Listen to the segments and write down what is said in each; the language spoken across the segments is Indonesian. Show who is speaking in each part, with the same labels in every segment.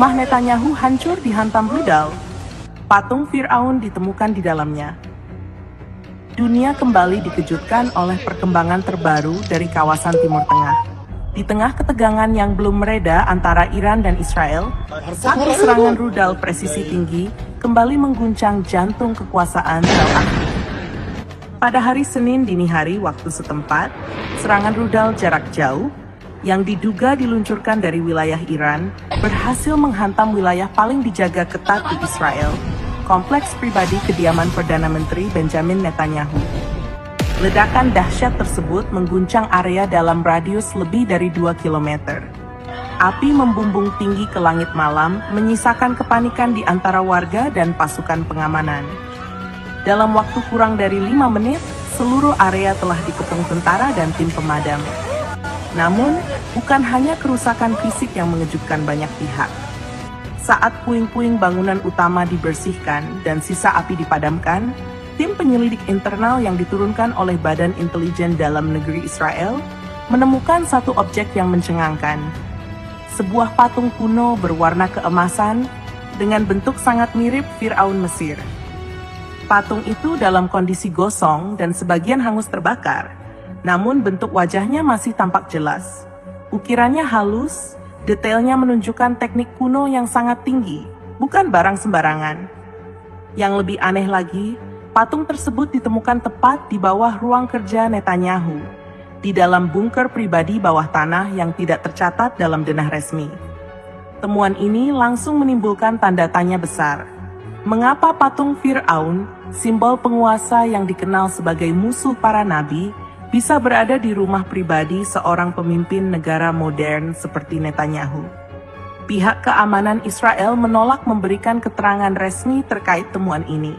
Speaker 1: Rumah Netanyahu hancur dihantam rudal. Patung Firaun ditemukan di dalamnya. Dunia kembali dikejutkan oleh perkembangan terbaru dari kawasan Timur Tengah. Di tengah ketegangan yang belum mereda antara Iran dan Israel, satu serangan rudal presisi tinggi kembali mengguncang jantung kekuasaan Tel Aviv. Pada hari Senin dini hari waktu setempat, serangan rudal jarak jauh yang diduga diluncurkan dari wilayah Iran berhasil menghantam wilayah paling dijaga ketat di Israel, kompleks pribadi kediaman Perdana Menteri Benjamin Netanyahu. Ledakan dahsyat tersebut mengguncang area dalam radius lebih dari 2 km. Api membumbung tinggi ke langit malam, menyisakan kepanikan di antara warga dan pasukan pengamanan. Dalam waktu kurang dari 5 menit, seluruh area telah dikepung tentara dan tim pemadam. Namun, bukan hanya kerusakan fisik yang mengejutkan banyak pihak. Saat puing-puing bangunan utama dibersihkan dan sisa api dipadamkan, tim penyelidik internal yang diturunkan oleh Badan Intelijen Dalam Negeri Israel menemukan satu objek yang mencengangkan. Sebuah patung kuno berwarna keemasan dengan bentuk sangat mirip Firaun Mesir. Patung itu dalam kondisi gosong dan sebagian hangus terbakar. Namun bentuk wajahnya masih tampak jelas. Ukirannya halus, detailnya menunjukkan teknik kuno yang sangat tinggi, bukan barang sembarangan. Yang lebih aneh lagi, patung tersebut ditemukan tepat di bawah ruang kerja Netanyahu, di dalam bunker pribadi bawah tanah yang tidak tercatat dalam denah resmi. Temuan ini langsung menimbulkan tanda tanya besar. Mengapa patung Firaun, simbol penguasa yang dikenal sebagai musuh para nabi, bisa berada di rumah pribadi seorang pemimpin negara modern seperti Netanyahu? Pihak keamanan Israel menolak memberikan keterangan resmi terkait temuan ini.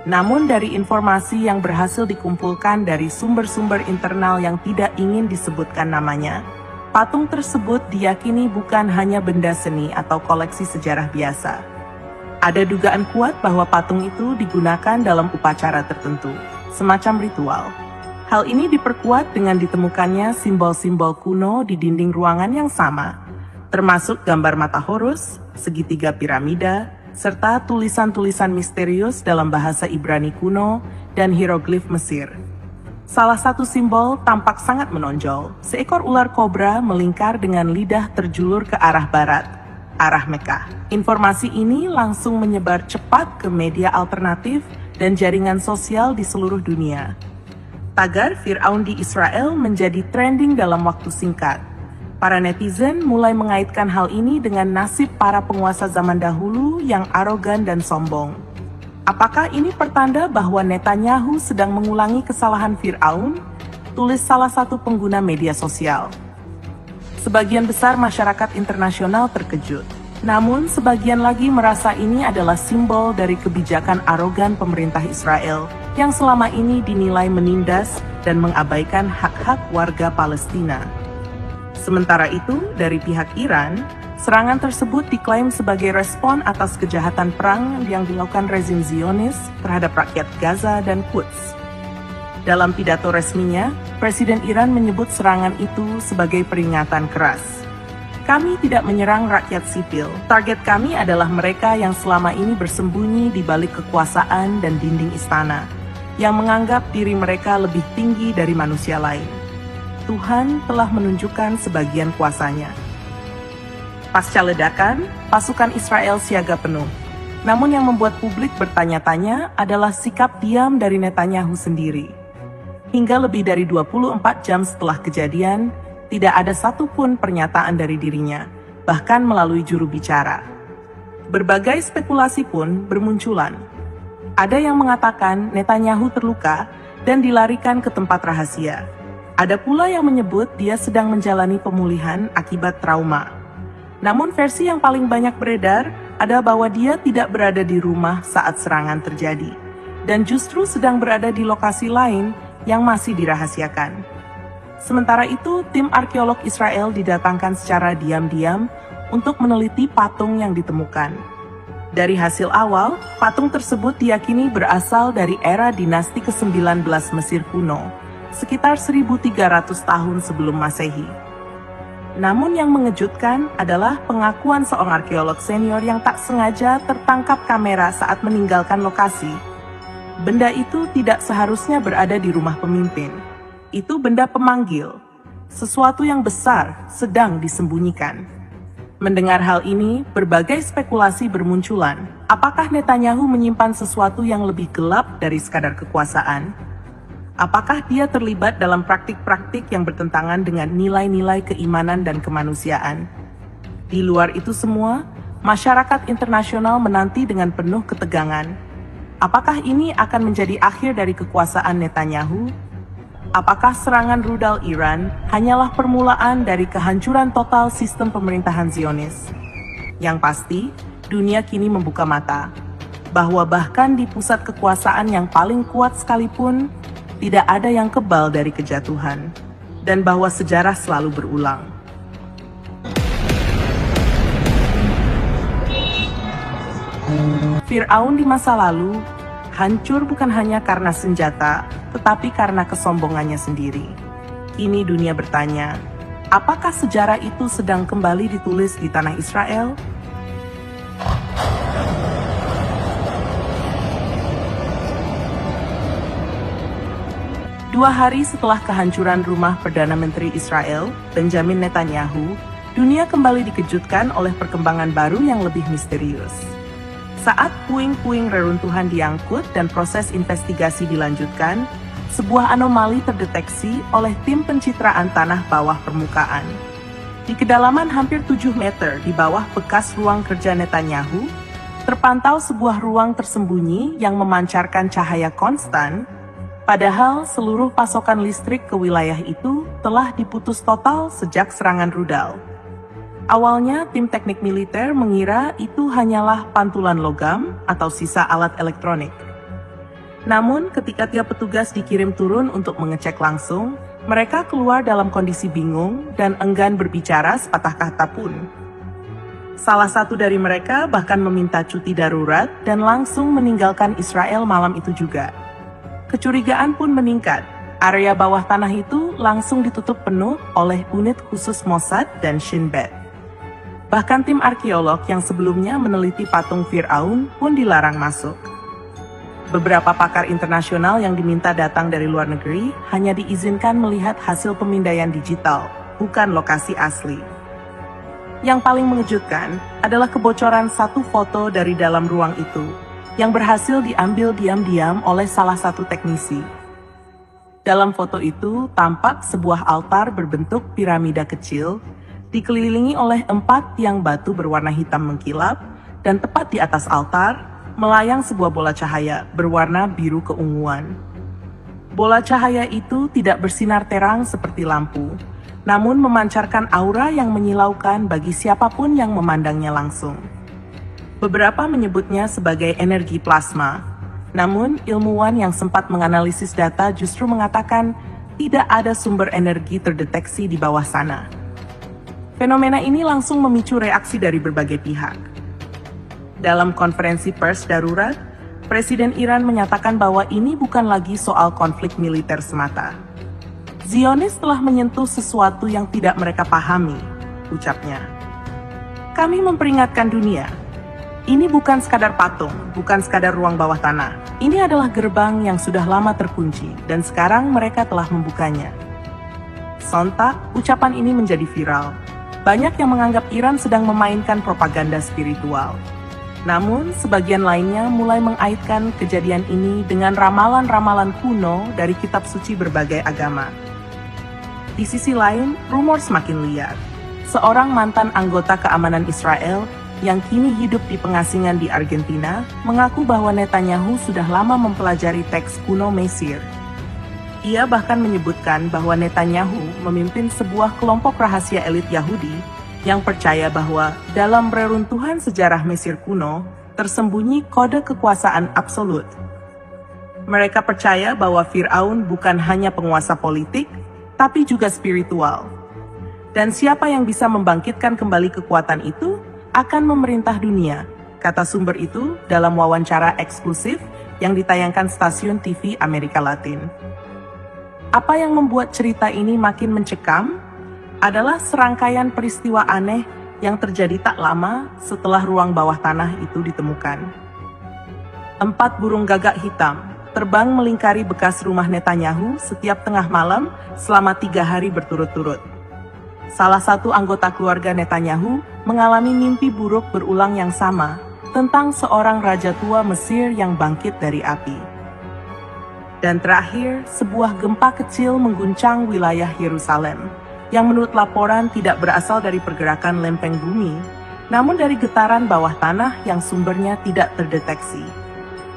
Speaker 1: Namun dari informasi yang berhasil dikumpulkan dari sumber-sumber internal yang tidak ingin disebutkan namanya, patung tersebut diyakini bukan hanya benda seni atau koleksi sejarah biasa. Ada dugaan kuat bahwa patung itu digunakan dalam upacara tertentu, semacam ritual. Hal ini diperkuat dengan ditemukannya simbol-simbol kuno di dinding ruangan yang sama, termasuk gambar mata Horus, segitiga piramida, serta tulisan-tulisan misterius dalam bahasa Ibrani kuno dan hieroglif Mesir. Salah satu simbol tampak sangat menonjol, seekor ular kobra melingkar dengan lidah terjulur ke arah barat, arah Mekah. Informasi ini langsung menyebar cepat ke media alternatif dan jaringan sosial di seluruh dunia. Tagar Firaun di Israel menjadi trending dalam waktu singkat. Para netizen mulai mengaitkan hal ini dengan nasib para penguasa zaman dahulu yang arogan dan sombong. Apakah ini pertanda bahwa Netanyahu sedang mengulangi kesalahan Firaun? Tulis salah satu pengguna media sosial. Sebagian besar masyarakat internasional terkejut. Namun, sebagian lagi merasa ini adalah simbol dari kebijakan arogan pemerintah Israel yang selama ini dinilai menindas dan mengabaikan hak-hak warga Palestina. Sementara itu, dari pihak Iran, serangan tersebut diklaim sebagai respon atas kejahatan perang yang dilakukan rezim Zionis terhadap rakyat Gaza dan Quds. Dalam pidato resminya, Presiden Iran menyebut serangan itu sebagai peringatan keras. Kami tidak menyerang rakyat sipil. Target kami adalah mereka yang selama ini bersembunyi di balik kekuasaan dan dinding istana, yang menganggap diri mereka lebih tinggi dari manusia lain. Tuhan telah menunjukkan sebagian kuasanya. Pasca ledakan, pasukan Israel siaga penuh. Namun yang membuat publik bertanya-tanya adalah sikap diam dari Netanyahu sendiri. Hingga lebih dari 24 jam setelah kejadian, tidak ada satupun pernyataan dari dirinya, bahkan melalui juru bicara. Berbagai spekulasi pun bermunculan. Ada yang mengatakan Netanyahu terluka dan dilarikan ke tempat rahasia. Ada pula yang menyebut dia sedang menjalani pemulihan akibat trauma. Namun versi yang paling banyak beredar adalah bahwa dia tidak berada di rumah saat serangan terjadi, dan justru sedang berada di lokasi lain yang masih dirahasiakan. Sementara itu, tim arkeolog Israel didatangkan secara diam-diam untuk meneliti patung yang ditemukan. Dari hasil awal, patung tersebut diyakini berasal dari era dinasti ke-19 Mesir kuno, sekitar 1300 tahun sebelum Masehi. Namun yang mengejutkan adalah pengakuan seorang arkeolog senior yang tak sengaja tertangkap kamera saat meninggalkan lokasi. Benda itu tidak seharusnya berada di rumah pemimpin. Itu benda pemanggil. Sesuatu yang besar sedang disembunyikan. Mendengar hal ini, berbagai spekulasi bermunculan. Apakah Netanyahu menyimpan sesuatu yang lebih gelap dari sekadar kekuasaan? Apakah dia terlibat dalam praktik-praktik yang bertentangan dengan nilai-nilai keimanan dan kemanusiaan? Di luar itu semua, masyarakat internasional menanti dengan penuh ketegangan. Apakah ini akan menjadi akhir dari kekuasaan Netanyahu? Apakah serangan rudal Iran hanyalah permulaan dari kehancuran total sistem pemerintahan Zionis? Yang pasti, dunia kini membuka mata, bahwa bahkan di pusat kekuasaan yang paling kuat sekalipun, tidak ada yang kebal dari kejatuhan, dan bahwa sejarah selalu berulang. Fir'aun di masa lalu hancur bukan hanya karena senjata, tetapi karena kesombongannya sendiri. Kini dunia bertanya, apakah sejarah itu sedang kembali ditulis di tanah Israel? Dua hari setelah kehancuran rumah Perdana Menteri Israel, Benjamin Netanyahu, dunia kembali dikejutkan oleh perkembangan baru yang lebih misterius. Saat puing-puing reruntuhan diangkut dan proses investigasi dilanjutkan, sebuah anomali terdeteksi oleh tim pencitraan tanah bawah permukaan. Di kedalaman hampir 7 meter di bawah bekas ruang kerja Netanyahu, terpantau sebuah ruang tersembunyi yang memancarkan cahaya konstan. Padahal seluruh pasokan listrik ke wilayah itu telah diputus total sejak serangan rudal. Awalnya tim teknik militer mengira itu hanyalah pantulan logam atau sisa alat elektronik. Namun ketika tiap petugas dikirim turun untuk mengecek langsung, mereka keluar dalam kondisi bingung dan enggan berbicara sepatah kata pun. Salah satu dari mereka bahkan meminta cuti darurat dan langsung meninggalkan Israel malam itu juga. Kecurigaan pun meningkat. Area bawah tanah itu langsung ditutup penuh oleh unit khusus Mossad dan Shin Bet. Bahkan tim arkeolog yang sebelumnya meneliti patung Fir'aun pun dilarang masuk. Beberapa pakar internasional yang diminta datang dari luar negeri hanya diizinkan melihat hasil pemindaian digital, bukan lokasi asli. Yang paling mengejutkan adalah kebocoran satu foto dari dalam ruang itu, yang berhasil diambil diam-diam oleh salah satu teknisi. Dalam foto itu tampak sebuah altar berbentuk piramida kecil, dikelilingi oleh 4 tiang batu berwarna hitam mengkilap, dan tepat di atas altar, melayang sebuah bola cahaya berwarna biru keunguan. Bola cahaya itu tidak bersinar terang seperti lampu, namun memancarkan aura yang menyilaukan bagi siapapun yang memandangnya langsung. Beberapa menyebutnya sebagai energi plasma, namun ilmuwan yang sempat menganalisis data justru mengatakan tidak ada sumber energi terdeteksi di bawah sana. Fenomena ini langsung memicu reaksi dari berbagai pihak. Dalam konferensi pers darurat, Presiden Iran menyatakan bahwa ini bukan lagi soal konflik militer semata. Zionis telah menyentuh sesuatu yang tidak mereka pahami, ucapnya. Kami memperingatkan dunia. Ini bukan sekadar patung, bukan sekadar ruang bawah tanah. Ini adalah gerbang yang sudah lama terkunci, dan sekarang mereka telah membukanya. Sontak, ucapan ini menjadi viral. Banyak yang menganggap Iran sedang memainkan propaganda spiritual. Namun, sebagian lainnya mulai mengaitkan kejadian ini dengan ramalan-ramalan kuno dari kitab suci berbagai agama. Di sisi lain, rumor semakin liar. Seorang mantan anggota keamanan Israel yang kini hidup di pengasingan di Argentina, mengaku bahwa Netanyahu sudah lama mempelajari teks kuno Mesir. Ia bahkan menyebutkan bahwa Netanyahu memimpin sebuah kelompok rahasia elit Yahudi yang percaya bahwa dalam reruntuhan sejarah Mesir kuno tersembunyi kode kekuasaan absolut. Mereka percaya bahwa Fir'aun bukan hanya penguasa politik, tapi juga spiritual. Dan siapa yang bisa membangkitkan kembali kekuatan itu akan memerintah dunia, kata sumber itu dalam wawancara eksklusif yang ditayangkan stasiun TV Amerika Latin. Apa yang membuat cerita ini makin mencekam? adalah serangkaian peristiwa aneh yang terjadi tak lama setelah ruang bawah tanah itu ditemukan. 4 burung gagak hitam terbang melingkari bekas rumah Netanyahu setiap tengah malam selama 3 hari berturut-turut. Salah satu anggota keluarga Netanyahu mengalami mimpi buruk berulang yang sama tentang seorang raja tua Mesir yang bangkit dari api. Dan terakhir, sebuah gempa kecil mengguncang wilayah Yerusalem, yang menurut laporan tidak berasal dari pergerakan lempeng bumi, namun dari getaran bawah tanah yang sumbernya tidak terdeteksi.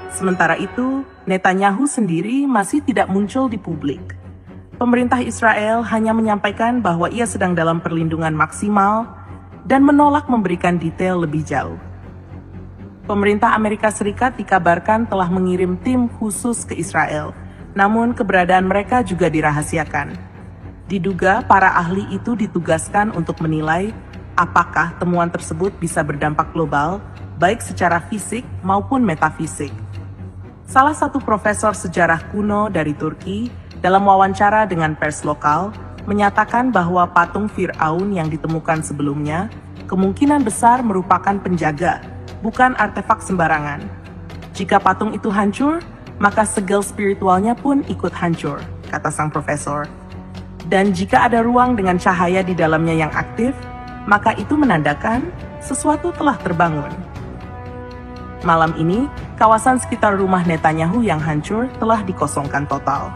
Speaker 1: Sementara itu, Netanyahu sendiri masih tidak muncul di publik. Pemerintah Israel hanya menyampaikan bahwa ia sedang dalam perlindungan maksimal dan menolak memberikan detail lebih jauh. Pemerintah Amerika Serikat dikabarkan telah mengirim tim khusus ke Israel, namun keberadaan mereka juga dirahasiakan. Diduga para ahli itu ditugaskan untuk menilai apakah temuan tersebut bisa berdampak global, baik secara fisik maupun metafisik. Salah satu profesor sejarah kuno dari Turki dalam wawancara dengan pers lokal menyatakan bahwa patung Fir'aun yang ditemukan sebelumnya kemungkinan besar merupakan penjaga, bukan artefak sembarangan. Jika patung itu hancur, maka segel spiritualnya pun ikut hancur, kata sang profesor. Dan jika ada ruang dengan cahaya di dalamnya yang aktif, maka itu menandakan sesuatu telah terbangun. Malam ini, kawasan sekitar rumah Netanyahu yang hancur telah dikosongkan total.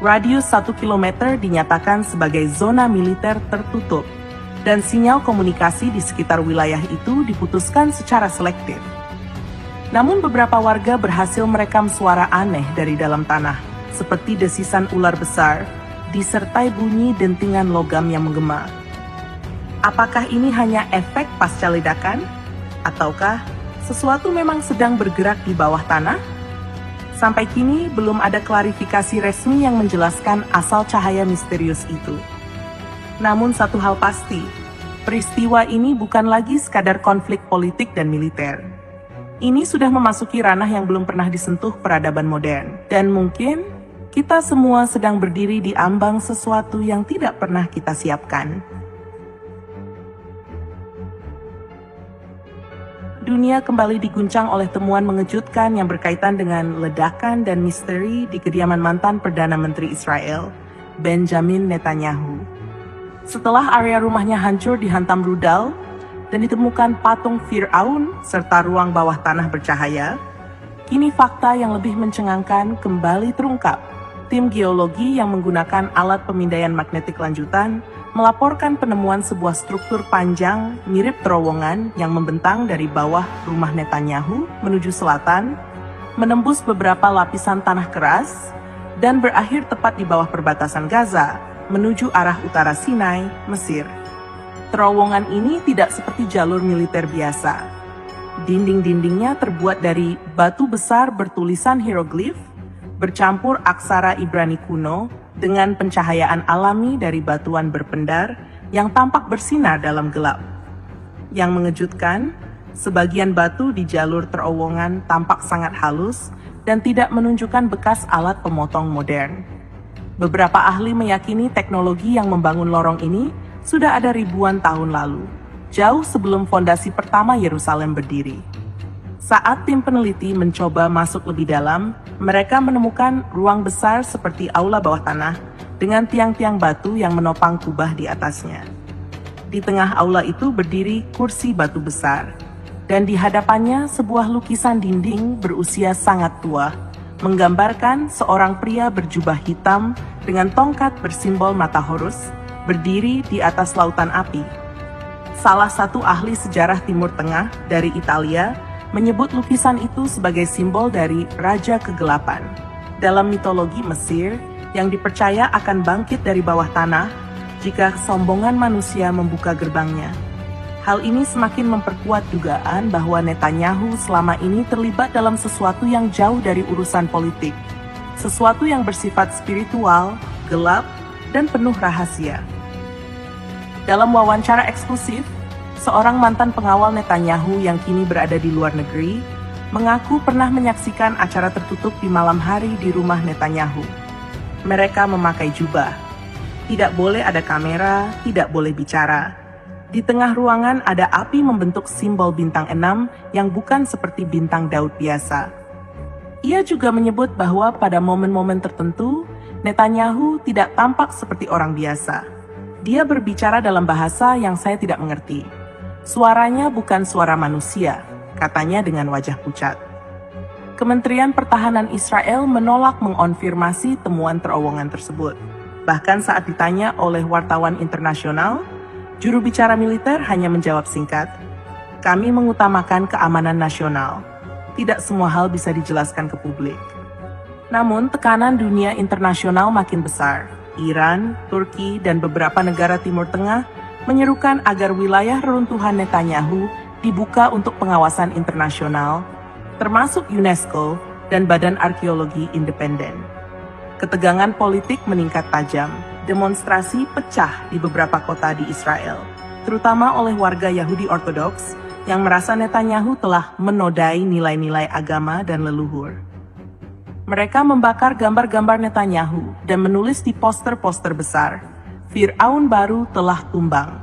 Speaker 1: Radius 1 km dinyatakan sebagai zona militer tertutup, dan sinyal komunikasi di sekitar wilayah itu diputuskan secara selektif. Namun beberapa warga berhasil merekam suara aneh dari dalam tanah, seperti desisan ular besar, disertai bunyi dentingan logam yang menggema. Apakah ini hanya efek pasca ledakan? Ataukah sesuatu memang sedang bergerak di bawah tanah? Sampai kini belum ada klarifikasi resmi yang menjelaskan asal cahaya misterius itu. Namun satu hal pasti, peristiwa ini bukan lagi sekadar konflik politik dan militer. Ini sudah memasuki ranah yang belum pernah disentuh peradaban modern, dan mungkin kita semua sedang berdiri di ambang sesuatu yang tidak pernah kita siapkan. Dunia kembali diguncang oleh temuan mengejutkan yang berkaitan dengan ledakan dan misteri di kediaman mantan Perdana Menteri Israel, Benjamin Netanyahu. Setelah area rumahnya hancur dihantam rudal dan ditemukan patung Fir'aun serta ruang bawah tanah bercahaya, kini fakta yang lebih mencengangkan kembali terungkap. Tim geologi yang menggunakan alat pemindaian magnetik lanjutan melaporkan penemuan sebuah struktur panjang mirip terowongan yang membentang dari bawah rumah Netanyahu menuju selatan, menembus beberapa lapisan tanah keras, dan berakhir tepat di bawah perbatasan Gaza menuju arah utara Sinai, Mesir. Terowongan ini tidak seperti jalur militer biasa. Dinding-dindingnya terbuat dari batu besar bertulisan hieroglif, bercampur aksara Ibrani kuno dengan pencahayaan alami dari batuan berpendar yang tampak bersinar dalam gelap. Yang mengejutkan, sebagian batu di jalur terowongan tampak sangat halus dan tidak menunjukkan bekas alat pemotong modern. Beberapa ahli meyakini teknologi yang membangun lorong ini sudah ada ribuan tahun lalu, jauh sebelum fondasi pertama Yerusalem berdiri. Saat tim peneliti mencoba masuk lebih dalam, mereka menemukan ruang besar seperti aula bawah tanah dengan tiang-tiang batu yang menopang kubah di atasnya. Di tengah aula itu berdiri kursi batu besar, dan di hadapannya sebuah lukisan dinding berusia sangat tua, menggambarkan seorang pria berjubah hitam dengan tongkat bersimbol mata Horus, berdiri di atas lautan api. Salah satu ahli sejarah Timur Tengah dari Italia menyebut lukisan itu sebagai simbol dari Raja Kegelapan. Dalam mitologi Mesir, yang dipercaya akan bangkit dari bawah tanah jika kesombongan manusia membuka gerbangnya. Hal ini semakin memperkuat dugaan bahwa Netanyahu selama ini terlibat dalam sesuatu yang jauh dari urusan politik, sesuatu yang bersifat spiritual, gelap, dan penuh rahasia. Dalam wawancara eksklusif, seorang mantan pengawal Netanyahu yang kini berada di luar negeri, mengaku pernah menyaksikan acara tertutup di malam hari di rumah Netanyahu. Mereka memakai jubah. Tidak boleh ada kamera, tidak boleh bicara. Di tengah ruangan ada api membentuk simbol bintang 6 yang bukan seperti bintang Daud biasa. Ia juga menyebut bahwa pada momen-momen tertentu, Netanyahu tidak tampak seperti orang biasa. Dia berbicara dalam bahasa yang saya tidak mengerti. Suaranya bukan suara manusia, katanya dengan wajah pucat. Kementerian Pertahanan Israel menolak mengonfirmasi temuan terowongan tersebut. Bahkan saat ditanya oleh wartawan internasional, juru bicara militer hanya menjawab singkat, "Kami mengutamakan keamanan nasional. Tidak semua hal bisa dijelaskan ke publik." Namun, tekanan dunia internasional makin besar. Iran, Turki, dan beberapa negara Timur Tengah menyerukan agar wilayah reruntuhan Netanyahu dibuka untuk pengawasan internasional, termasuk UNESCO dan Badan Arkeologi Independen. Ketegangan politik meningkat tajam, demonstrasi pecah di beberapa kota di Israel, terutama oleh warga Yahudi Ortodoks yang merasa Netanyahu telah menodai nilai-nilai agama dan leluhur. Mereka membakar gambar-gambar Netanyahu dan menulis di poster-poster besar, "Fir'aun baru telah tumbang."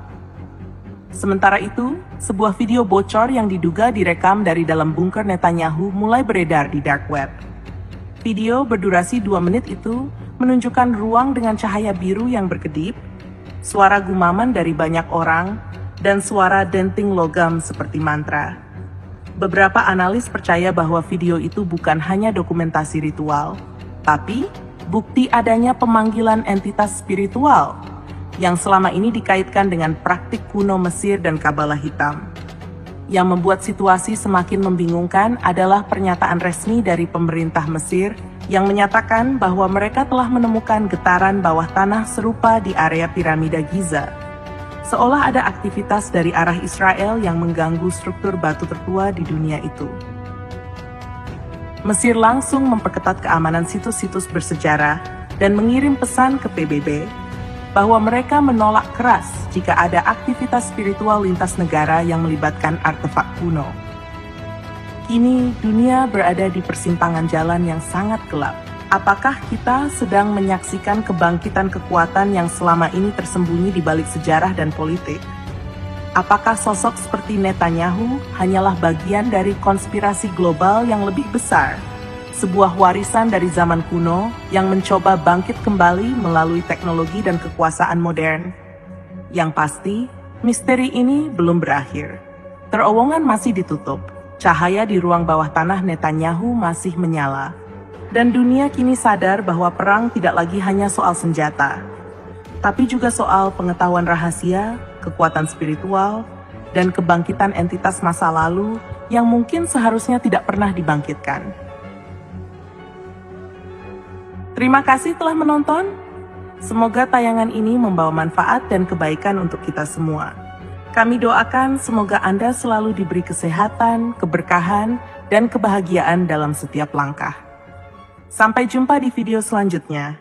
Speaker 1: Sementara itu, sebuah video bocor yang diduga direkam dari dalam bunker Netanyahu mulai beredar di dark web. Video berdurasi 2 menit itu menunjukkan ruang dengan cahaya biru yang berkedip, suara gumaman dari banyak orang, dan suara denting logam seperti mantra. Beberapa analis percaya bahwa video itu bukan hanya dokumentasi ritual, tapi bukti adanya pemanggilan entitas spiritual yang selama ini dikaitkan dengan praktik kuno Mesir dan Kabalah hitam. Yang membuat situasi semakin membingungkan adalah pernyataan resmi dari pemerintah Mesir yang menyatakan bahwa mereka telah menemukan getaran bawah tanah serupa di area piramida Giza. Seolah ada aktivitas dari arah Israel yang mengganggu struktur batu tertua di dunia itu. Mesir langsung memperketat keamanan situs-situs bersejarah dan mengirim pesan ke PBB bahwa mereka menolak keras jika ada aktivitas spiritual lintas negara yang melibatkan artefak kuno. Kini dunia berada di persimpangan jalan yang sangat gelap. Apakah kita sedang menyaksikan kebangkitan kekuatan yang selama ini tersembunyi di balik sejarah dan politik? Apakah sosok seperti Netanyahu hanyalah bagian dari konspirasi global yang lebih besar? Sebuah warisan dari zaman kuno yang mencoba bangkit kembali melalui teknologi dan kekuasaan modern. Yang pasti, misteri ini belum berakhir. Terowongan masih ditutup, cahaya di ruang bawah tanah Netanyahu masih menyala. Dan dunia kini sadar bahwa perang tidak lagi hanya soal senjata, tapi juga soal pengetahuan rahasia, kekuatan spiritual, dan kebangkitan entitas masa lalu yang mungkin seharusnya tidak pernah dibangkitkan. Terima kasih telah menonton. Semoga tayangan ini membawa manfaat dan kebaikan untuk kita semua. Kami doakan semoga Anda selalu diberi kesehatan, keberkahan, dan kebahagiaan dalam setiap langkah. Sampai jumpa di video selanjutnya.